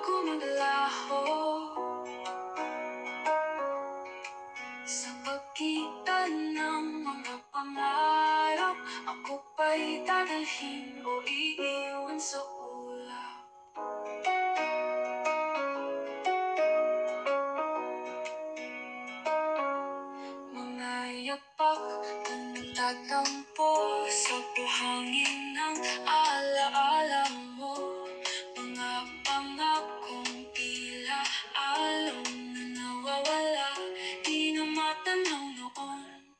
bago maglaho sa pagitan ng mga pangarap. Ako ba'y dadalhin o iiwan sa ulap? Mga yapak na nagtatampo sa buhangin ng alaala mo. Mga pangakong tila alon na nawawala, di na matanaw noon.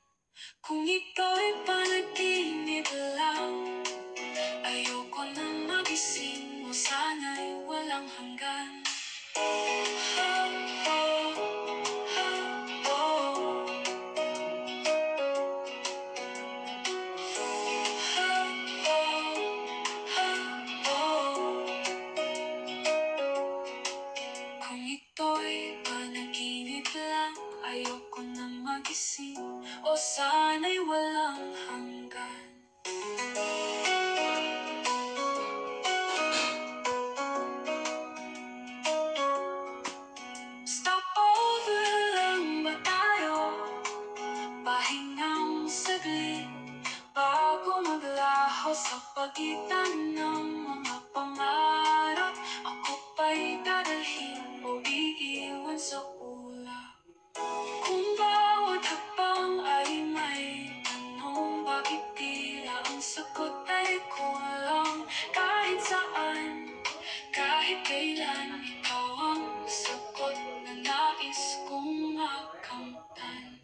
Kung ito'y panaginip lang, ayoko na magising, o sana'y walang hanggan. Kung ito'y panaginip lang, ayoko na magising, o sana'y walang hanggan. Stopover lang ba tayo? Pahingang saglit bago maglaho sa pagitan ng mga pangarap. Ako ba'y dadalhin o iiwan sa ulap? Kung bawat hakbang ay may tanong, bakit tila ang sagot ay kulang? Kahit saan, kahit kailan, ikaw ang sagot na nais kong makamtan.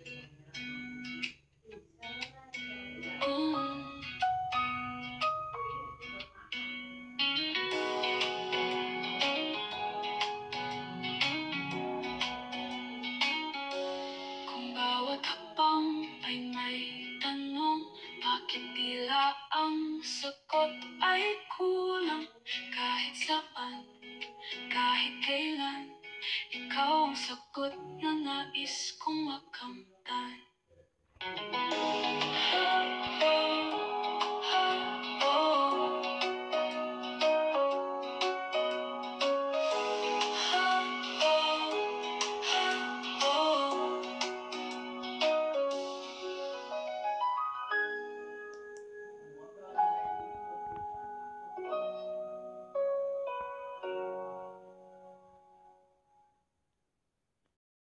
Kung bawat hakbang ay may tanong, bakit tila ang sagot ay kulang? Kahit saan, kahit kailan, ikaw ang sagot